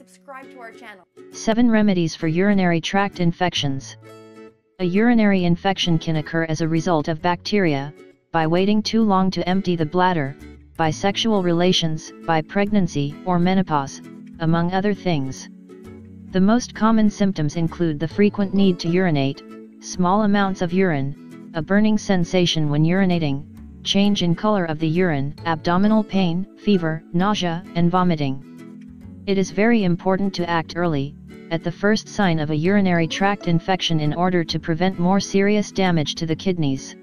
subscribe to our channel. 7 Remedies for urinary tract infections. A urinary infection can occur as a result of bacteria, by waiting too long to empty the bladder, by sexual relations, by pregnancy or menopause, among other things. The most common symptoms include the frequent need to urinate, small amounts of urine, a burning sensation when urinating, change in color of the urine, abdominal pain, fever, nausea, and vomiting. It is very important to act early, at the first sign of a urinary tract infection in order to prevent more serious damage to the kidneys.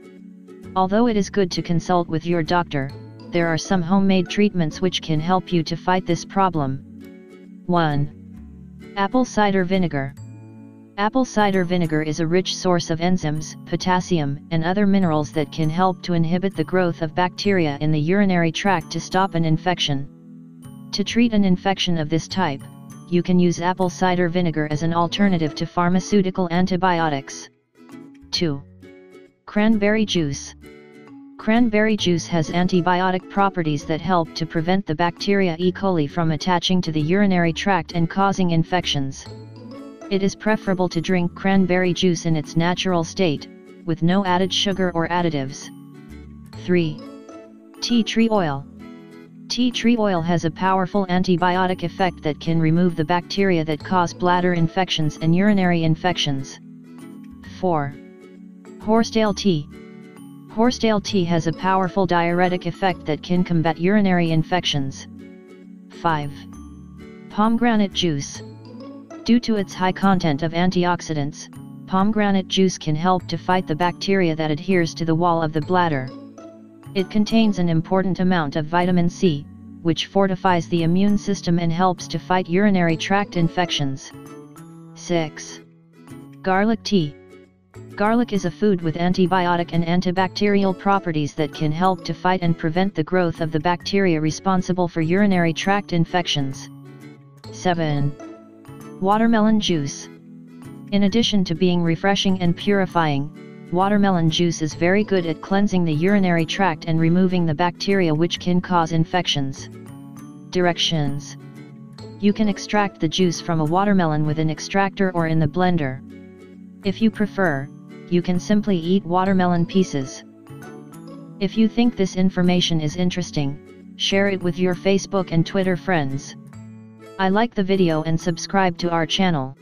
Although it is good to consult with your doctor, there are some homemade treatments which can help you to fight this problem. 1. Apple cider vinegar. Apple cider vinegar is a rich source of enzymes, potassium, and other minerals that can help to inhibit the growth of bacteria in the urinary tract to stop an infection. To treat an infection of this type, you can use apple cider vinegar as an alternative to pharmaceutical antibiotics. 2. Cranberry juice. Cranberry juice has antibiotic properties that help to prevent the bacteria E. coli from attaching to the urinary tract and causing infections. It is preferable to drink cranberry juice in its natural state, with no added sugar or additives. 3. Tea tree oil. Tea tree oil has a powerful antibiotic effect that can remove the bacteria that cause bladder infections and urinary infections. 4. Horsetail tea. Horsetail tea has a powerful diuretic effect that can combat urinary infections. 5. Pomegranate juice. Due to its high content of antioxidants, pomegranate juice can help to fight the bacteria that adheres to the wall of the bladder. It contains an important amount of vitamin C, which fortifies the immune system and helps to fight urinary tract infections. 6. Garlic tea. Garlic is a food with antibiotic and antibacterial properties that can help to fight and prevent the growth of the bacteria responsible for urinary tract infections. 7. Watermelon juice. In addition to being refreshing and purifying, watermelon juice is very good at cleansing the urinary tract and removing the bacteria which can cause infections. Directions. You can extract the juice from a watermelon with an extractor or in the blender. If you prefer, you can simply eat watermelon pieces. If you think this information is interesting, share it with your Facebook and Twitter friends. I like the video and subscribe to our channel.